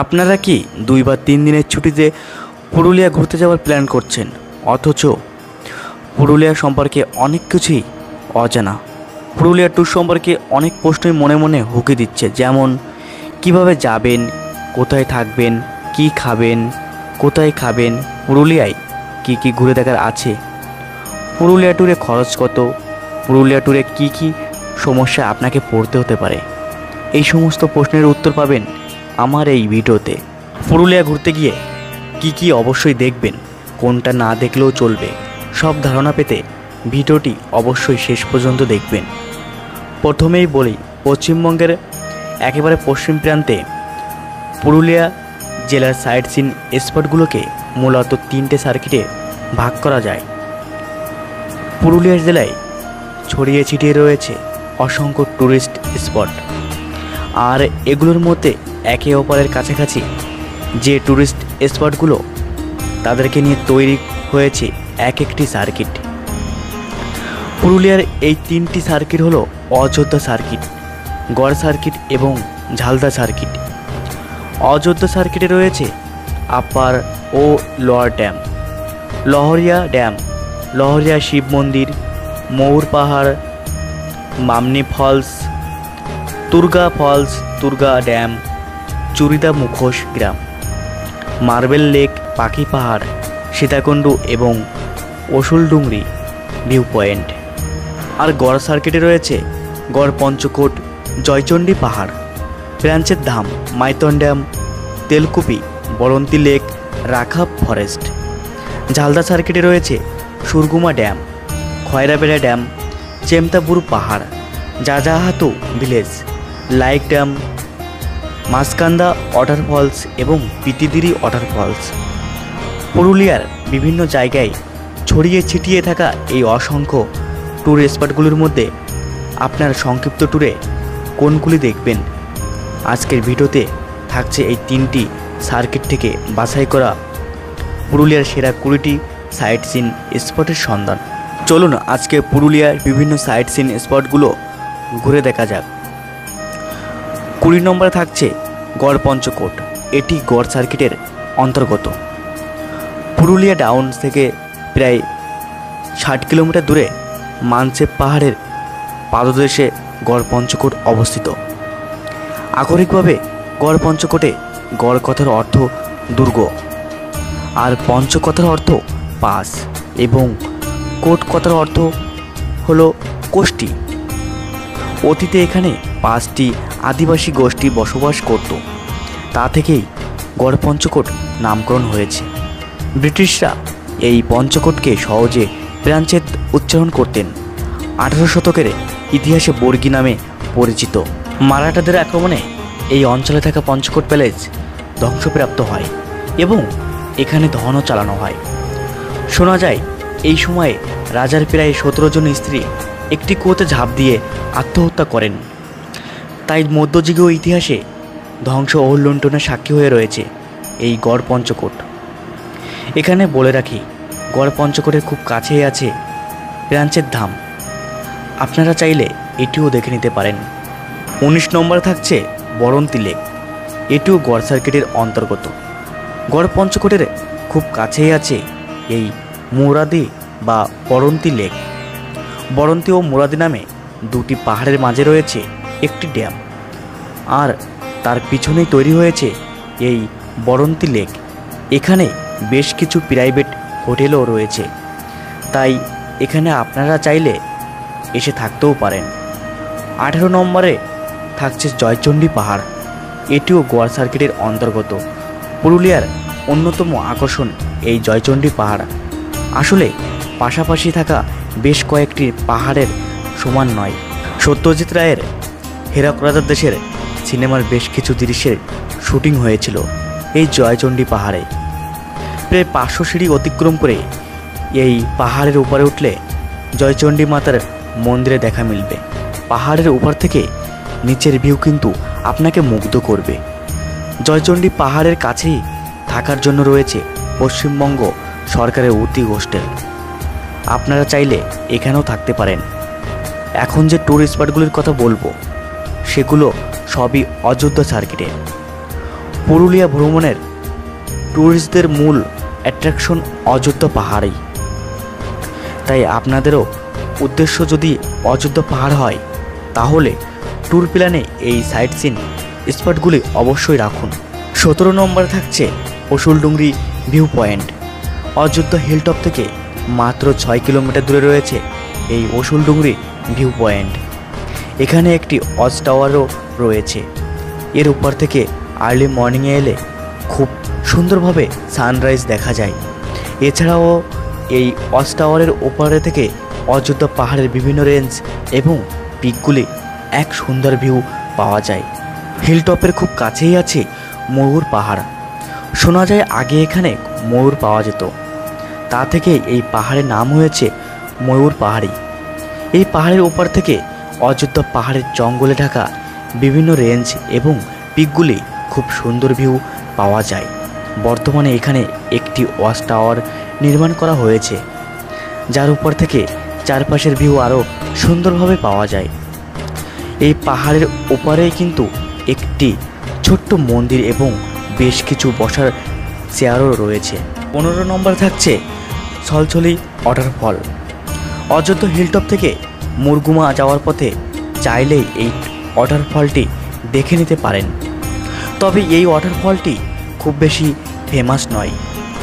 আপনারা কি 2 বা 3 দিনের ছুটিতে পুরুলিয়া ঘুরতে যাওয়ার প্ল্যান করছেন, অথচ পুরুলিয়া সম্পর্কে অনেক কিছুই অজানা? পুরুলিয়া ট্যুর সম্পর্কে অনেক প্রশ্নই মনে মনে হুকি দিচ্ছে, যেমন কিভাবে যাবেন, কোথায় থাকবেন, কি খাবেন, কোথায় খাবেন, পুরুলিয়ায় কি কি ঘুরে দেখার আছে, পুরুলিয়া ট্যুরে খরচ কত, পুরুলিয়া ট্যুরে কি কি সমস্যা আপনাকে পড়তে হতে পারে। এই সমস্ত প্রশ্নের উত্তর পাবেন আমার এই ভিডিওতে। পুরুলিয়া ঘুরতে গিয়ে কি কি অবশ্যই দেখবেন, কোনটা না দেখলেও চলবে, সব ধারণা পেতে ভিডিওটি অবশ্যই শেষ পর্যন্ত দেখবেন। প্রথমেই বলি, পশ্চিমবঙ্গের একেবারে পশ্চিম প্রান্তে পুরুলিয়া জেলার সাইট সিন স্পটগুলোকে মূলত 3টে সার্কিটে ভাগ করা যায়। পুরুলিয়া জেলায় ছড়িয়ে ছিটিয়ে রয়েছে অসংখ্য ট্যুরিস্ট স্পট, আর এগুলোর মধ্যে একে অপরের কাছাকাছি যে ট্যুরিস্ট স্পটগুলো, তাদেরকে নিয়ে তৈরি হয়েছে এক একটি সার্কিট। পুরুলিয়ার এই 3টি সার্কিট হলো অযোধ্যা সার্কিট, গড় সার্কিট এবং ঝালদা সার্কিট। অযোধ্যা সার্কিটে রয়েছে আপার ও lower dam, Lahariya dam, Lahariya Shiv Mandir, Mayur Pahar, Mamni falls, Turga falls, Turga dam, Churida মুখোশ গ্রাম, মার্বেল লেক, পাখি পাহাড়, সীতাকুণ্ড এবং অসুলডুংরি ভিউ পয়েন্ট। আর গড় সার্কিটে রয়েছে গড় পঞ্চকোট, জয়চণ্ডী পাহাড়, প্রাঞ্চের ধাম, Maithon dam, Telkupi, Baranti lake, Rakhab forest. Jhalda সার্কিটে রয়েছে Surguma dam, Khairabera dam, Chemtapur Pahar, Jajahatu village, লাইক ড্যাম, মাসকান্দা ওয়াটারফলস এবং পিতিদিরি ওয়াটারফলস। পুরুলিয়ার বিভিন্ন জায়গায় ছড়িয়ে ছিটিয়ে থাকা এই অসংখ্য ট্যুর স্পটগুলোর মধ্যে আপনার সংক্ষিপ্ত ট্যুরে কোনগুলি দেখবেন, আজকের ভিডিওতে থাকছে এই 3টি সার্কিট থেকে বাছাই করা পুরুলিয়ার সেরা 20টি সাইট সিন স্পটের সন্ধান। চলুন আজকে পুরুলিয়ার বিভিন্ন সাইট সিন স্পটগুলো ঘুরে দেখা যাক। 20 নম্বরে থাকছে গড় পঞ্চকোট। এটি গড় সার্কিটের অন্তর্গত। পুরুলিয়া টাউন থেকে প্রায় 60 কিলোমিটার দূরে মানসেপ পাহাড়ের পাদদেশে গড় পঞ্চকোট অবস্থিত। আক্ষরিকভাবে গড় পঞ্চকোটে গড় কথার অর্থ দুর্গ, আর পঞ্চ কথার অর্থ পাস, এবং কোট কথার অর্থ হলো কোষ্ঠী। অতীতে এখানে 5টি আদিবাসী গোষ্ঠী বসবাস করত, তা থেকেই গড় পঞ্চকোট নামকরণ হয়েছে। ব্রিটিশরা এই পঞ্চকোটকে সহজে প্রাঞ্চেদ উচ্চারণ করতেন। 18 শতকের ইতিহাসে বর্গী নামে পরিচিত। মারাঠাদের আক্রমণে এই অঞ্চলে থাকা পঞ্চকোট প্যালেস ধ্বংসপ্রাপ্ত হয় এবং এখানে দহনও চালানো হয়। শোনা যায় এই সময়ে রাজার প্রায় 17 জন স্ত্রী একটি কুয়োতে ঝাঁপ দিয়ে আত্মহত্যা করেন। তাই মধ্যযুগীয় ইতিহাসে ধ্বংস ও লুণ্ঠনের সাক্ষী হয়ে রয়েছে এই গড় পঞ্চকোট। এখানে বলে রাখি, গড় পঞ্চকোটের খুব কাছেই আছে প্রাঞ্চের ধাম। আপনারা চাইলে এটিও দেখে নিতে পারেন। 19 নম্বরে থাকছে বরন্তী লেক। এটিও গড় সার্কিটের অন্তর্গত। গড় পঞ্চকোটের খুব কাছেই আছে এই মুরাদি বা বরন্তী লেক। বরন্তী ও মুরাদি নামে 2টি পাহাড়ের মাঝে রয়েছে একটি ড্যাম, আর তার পিছনেই তৈরি হয়েছে এই বরন্তী লেক। এখানে বেশ কিছু প্রাইভেট হোটেলও রয়েছে, তাই এখানে আপনারা চাইলে এসে থাকতেও পারেন। 18 নম্বরে থাকছে জয়চণ্ডী পাহাড়। এটিও গড় সার্কিটের অন্তর্গত। পুরুলিয়ার অন্যতম আকর্ষণ এই জয়চণ্ডী পাহাড়। আসলে পাশাপাশি থাকা বেশ কয়েকটি পাহাড়ের সমান নয়। সত্যজিৎ রায়ের হীরক রাজার দেশের সিনেমার বেশ কিছু দৃশ্যের শুটিং হয়েছিল এই জয়চণ্ডী পাহাড়ে। প্রায় 500 সিঁড়ি অতিক্রম করে এই পাহাড়ের উপরে উঠলে জয়চণ্ডী মাতার মন্দিরে দেখা মিলবে। পাহাড়ের উপর থেকে নিচের ভিউ কিন্তু আপনাকে মুগ্ধ করবে। জয়চণ্ডী পাহাড়ের কাছেই থাকার জন্য রয়েছে পশ্চিমবঙ্গ সরকারের অতি হোস্টেল। আপনারা চাইলে এখানেও থাকতে পারেন। এখন যে ট্যুর স্পটগুলির কথা বলবো সেগুলো সবই অযোধ্যা সার্কিটে। পুরুলিয়া ভ্রমণের ট্যুরিস্টদের মূল অ্যাট্রাকশন অযোধ্যা পাহাড়ই। তাই আপনাদেরও উদ্দেশ্য যদি অযোধ্যা পাহাড় হয় তাহলে ট্যুর প্ল্যানে এই সাইট সিন স্পটগুলি অবশ্যই রাখুন। 17 নম্বরে থাকছে অসুলডুংরি ভিউ পয়েন্ট। অযোধ্যা হিলটপ থেকে মাত্র 6 কিলোমিটার দূরে রয়েছে এই অসুলডুংরি ভিউ পয়েন্ট। এখানে একটি ওয়াচ টাওয়ারও রয়েছে। এর উপর থেকে আর্লি মর্নিংয়ে এলে খুব সুন্দরভাবে সানরাইজ দেখা যায়। এছাড়াও এই ওয়াচ টাওয়ারের ওপরে থেকে অযোধ্যা পাহাড়ের বিভিন্ন রেঞ্জ এবং পিকগুলি এক সুন্দর ভিউ পাওয়া যায়। হিলটপের খুব কাছেই আছে ময়ূর পাহাড়। শোনা যায় আগে এখানে ময়ূর পাওয়া যেত, তা থেকে এই পাহাড়ের নাম হয়েছে ময়ূর পাহাড়ি। এই পাহাড়ের উপর থেকে অযোধ্যা পাহাড়ের জঙ্গলে ঢাকা বিভিন্ন রেঞ্জ এবং পিকগুলি খুব সুন্দর ভিউ পাওয়া যায়। বর্তমানে এখানে একটি ওয়াচ টাওয়ার নির্মাণ করা হয়েছে, যার উপর থেকে চারপাশের ভিউ আরও সুন্দরভাবে পাওয়া যায়। এই পাহাড়ের ওপারেই কিন্তু একটি ছোট্ট মন্দির এবং বেশ কিছু বসার চেয়ারও রয়েছে। 15 নম্বর থাকছে ছলছলি ওয়াটারফল। অযোধ্যা হিলটপ থেকে মুরগুমা যাওয়ার পথে চাইলেই এই ওয়াটারফলটি দেখে নিতে পারেন। তবে এই ওয়াটারফলটি খুব বেশি ফেমাস নয়।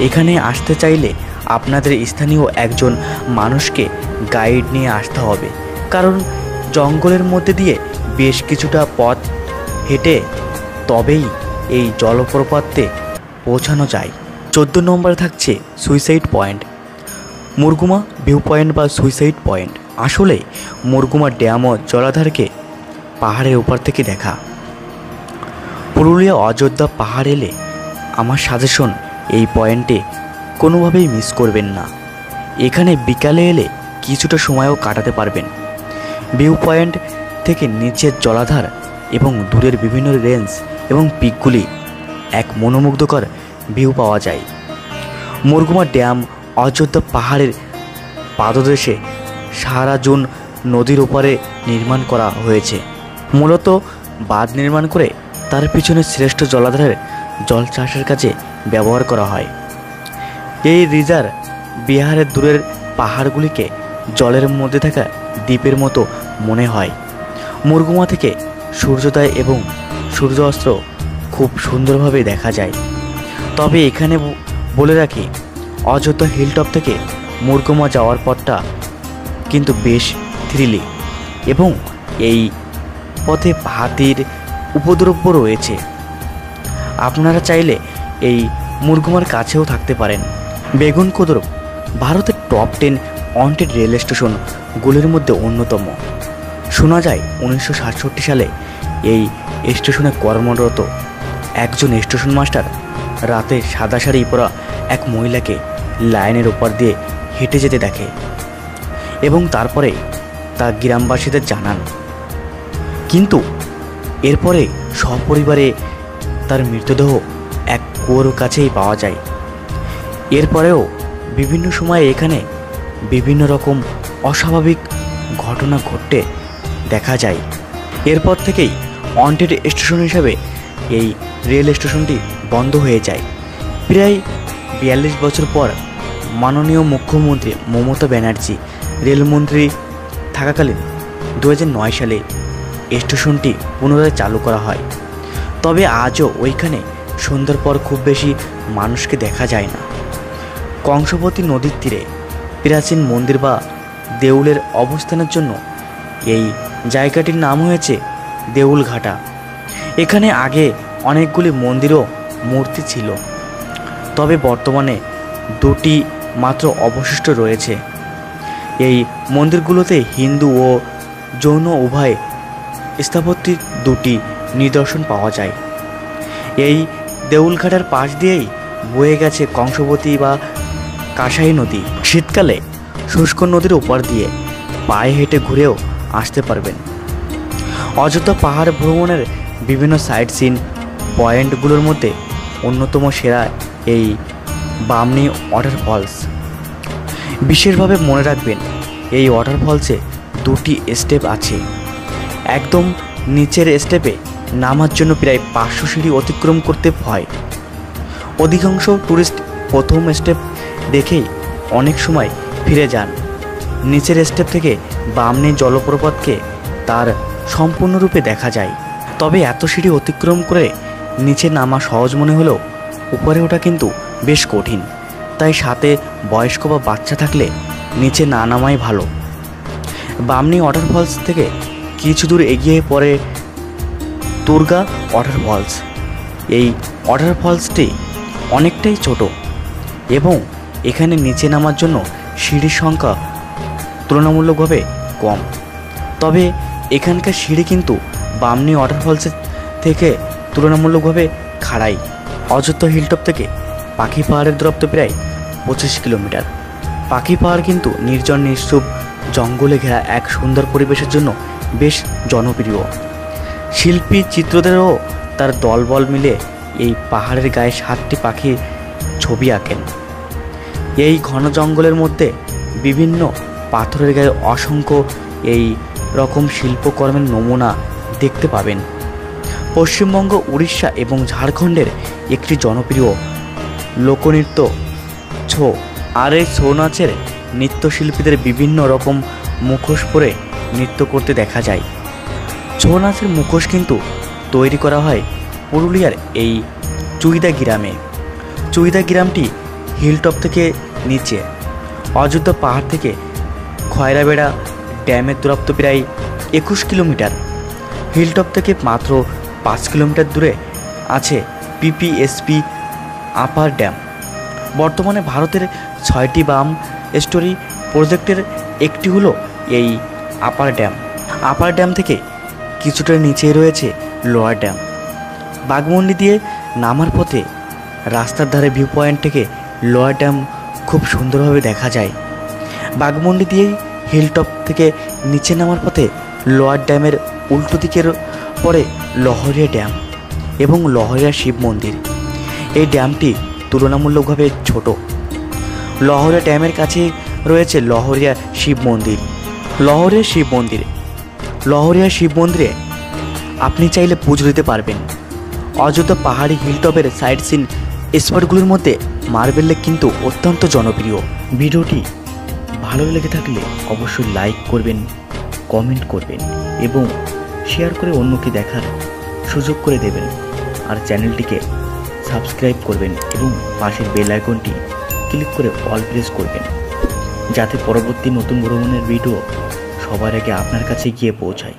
এখানে আসতে চাইলে আপনাদের স্থানীয় একজন মানুষকে গাইড নিয়ে আসতে হবে, কারণ জঙ্গলের মধ্যে দিয়ে বেশ কিছুটা পথ হেঁটে তবেই এই জলপ্রপাতে পৌঁছানো যায়। 14 নম্বরে থাকছে suicide point. Murguma view point বা সুইসাইড পয়েন্ট আসলে মুরগুমা ড্যাম ও জলাধারকে পাহাড়ের উপর থেকে দেখা। পুরুলিয়া অযোধ্যা পাহাড় এলে আমার সাজেশন এই পয়েন্টে কোনোভাবেই মিস করবেন না। এখানে বিকালে এলে কিছুটা সময়ও কাটাতে পারবেন। ভিউ পয়েন্ট থেকে নিচের জলাধার এবং দূরের বিভিন্ন রেঞ্জ এবং পিকগুলি এক মনোমুগ্ধকর ভিউ পাওয়া যায়। মুরগুমা ড্যাম অযোধ্যা পাহাড়ের পাদদেশে সারা জুন নদীর ওপারে নির্মাণ করা হয়েছে। মূলত বাঁধ নির্মাণ করে তার পিছনে শ্রেষ্ঠ জলাধারের জল চাষের কাজে ব্যবহার করা হয়। এই রিজার্ভ বিহারের দূরের পাহাড়গুলিকে জলের মধ্যে থাকা দ্বীপের মতো মনে হয়। মুরগুমা থেকে সূর্যোদয় এবং সূর্যাস্ত খুব সুন্দরভাবে দেখা যায়। তবে এখানে বলে রাখি, অযোধ্যা হিলটপ থেকে মুরগুমা যাওয়ার পথটা কিন্তু বেশ থ্রিলি এবং এই পথে হাতির উপদ্রব রয়েছে। আপনারা চাইলে এই মুরগুমার কাছেও থাকতে পারেন। বেগুনকোদর ভারতের টপ 10 ওয়ান্টেড রেল স্টেশনগুলির মধ্যে অন্যতম। শোনা যায় 1967 সালে এই স্টেশনে কর্মরত একজন স্টেশন মাস্টার রাতে সাদা শাড়ি পরা এক মহিলাকে লাইনের ওপর দিয়ে হেঁটে যেতে দেখে এবং তারপরে তা গ্রামবাসীদের জানান। কিন্তু এরপরে সপরিবারে তার মৃতদেহ এক কুয়োর কাছেই পাওয়া যায়। এরপরেও বিভিন্ন সময়ে এখানে বিভিন্ন রকম অস্বাভাবিক ঘটনা ঘটতে দেখা যায়। এরপর থেকেই ওয়ান্টেড স্টেশন হিসাবে এই রেল স্টেশনটি বন্ধ হয়ে যায়। প্রায় 42 বছর পর মাননীয় মুখ্যমন্ত্রী মমতা ব্যানার্জি রেলমন্ত্রী থাকাকালীন 2009 সালে স্টেশনটি পুনরায় চালু করা হয়। তবে আজও ওইখানে সন্ধ্যার পর খুব বেশি মানুষকে দেখা যায় না। কংসবতী নদীর তীরে প্রাচীন মন্দির বা দেউলের অবস্থানের জন্য এই জায়গাটির নাম হয়েছে দেউলঘাটা। এখানে আগে অনেকগুলি মন্দির ও মূর্তি ছিল, তবে বর্তমানে 2টি মাত্র অবশিষ্ট রয়েছে। এই মন্দিরগুলোতে হিন্দু ও জৈন উভয় স্থাপত্যিক 2টি নিদর্শন পাওয়া যায়। এই দেউলঘাটার পাশ দিয়েই বয়ে গেছে কংসবতী বা কাঁসাই নদী। শীতকালে শুষ্ক নদীর ওপর দিয়ে পায়ে হেঁটে ঘুরেও আসতে পারবেন। অযোধ্যা পাহাড় ভ্রমণের বিভিন্ন সাইট সিন পয়েন্টগুলোর মধ্যে অন্যতম সেরা এই বামনি ওয়াটারফলস। বিশেষভাবে মনে রাখবেন, এই ওয়াটারফলসে 2টি স্টেপ আছে। একদম নিচের স্টেপে নামার জন্য প্রায় 500 সিঁড়ি অতিক্রম করতে হয়। অধিকাংশ ট্যুরিস্ট প্রথম স্টেপ দেখেই অনেক সময় ফিরে যান। নিচের স্টেপ থেকে বামনি জলপ্রপাতকে তার সম্পূর্ণরূপে দেখা যায়। তবে এত সিঁড়ি অতিক্রম করে নিচে নামা সহজ মনে হলেও উপরে ওঠা কিন্তু বেশ কঠিন, তাই সাথে বয়স্ক বা বাচ্চা থাকলে নিচে না নামাই ভালো। বামনি ওয়াটারফলস থেকে কিছু দূর এগিয়ে পড়ে তুর্গা ওয়াটারফলস। এই ওয়াটারফলসটি অনেকটাই ছোট এবং এখানে নিচে নামার জন্য সিঁড়ির সংখ্যা তুলনামূলকভাবে কম। তবে এখানকার সিঁড়ি কিন্তু বামনি ওয়াটারফলসের থেকে তুলনামূলকভাবে খাড়াই। অযোধ্যা হিলটপ থেকে পাখি পাহাড়ের দূরত্ব প্রায় 25 কিলোমিটার। পাখি পাহাড় কিন্তু নির্জন নিঃসুপ জঙ্গলে ঘেরা এক সুন্দর পরিবেশের জন্য বেশ জনপ্রিয়। শিল্পী চিত্রদেরও তার দলবল মিলে এই পাহাড়ের গায়ে 7টি পাখির ছবি আঁকেন। এই ঘন জঙ্গলের মধ্যে বিভিন্ন পাথরের গায়ে অসংখ্য এই রকম শিল্পকর্মের নমুনা দেখতে পাবেন। পশ্চিমবঙ্গ, উড়িষ্যা এবং ঝাড়খণ্ডের একটি জনপ্রিয় লোকনৃত্য ছৌ। আর এই ছৌ নাচের নৃত্যশিল্পীদের বিভিন্ন রকম মুখোশ পরে নৃত্য করতে দেখা যায়। ছৌ নাচের মুখোশ কিন্তু তৈরি করা হয় পুরুলিয়ার এই চুইদা গ্রামে। চুইদা গ্রামটি হিলটপ থেকে নিচে। অযোধ্যা পাহাড় থেকে খয়রাবেড়া ড্যামের দূরত্ব প্রায় 21 কিলোমিটার। হিলটপ থেকে মাত্র 5 কিলোমিটার দূরে আছে পিপিএসপি আপার ড্যাম। বর্তমানে ভারতের 6টি বাম স্টোরি প্রজেক্টের একটি হলো এই আপার ড্যাম। আপার ড্যাম থেকে কিছুটা নিচে রয়েছে লোয়ার ড্যাম। বাঘমুন্ডি দিয়ে নামার পথে রাস্তার ধারে ভিউ পয়েন্ট থেকে লোয়ার ড্যাম খুব সুন্দরভাবে দেখা যায়। বাঘমুন্ডি দিয়েই হিলটপ থেকে নিচে নামার পথে লোয়ার ড্যামের উল্টো দিকের পরে লহরিয়া ড্যাম এবং লহরিয়া শিব মন্দির। এই ড্যামটি তুলনামূলকভাবে ছোট। লহরিয়া ড্যামের কাছে রয়েছে লহরিয়া শিব মন্দির। লহরিয়া শিব মন্দিরে আপনি চাইলে পুজো দিতে পারবেন। অযোধ্যা পাহাড়ি হিলটপের সাইট সিন স্পটগুলির মধ্যে মার্বেল লেক কিন্তু অত্যন্ত জনপ্রিয়। ভিডিওটি ভালো লেগে থাকলে অবশ্যই লাইক করবেন, কমেন্ট করবেন এবং শেয়ার করে অন্যকে দেখার সুযোগ করে দেবেন। আর চ্যানেলটিকে সাবস্ক্রাইব করবেন এবং পাশের বেল আইকনটি ক্লিক করে অল প্রেস করবেন, যাতে পরবর্তী নতুন ভ্রমণের ভিডিও সবার আগে আপনার কাছে গিয়ে পৌঁছায়।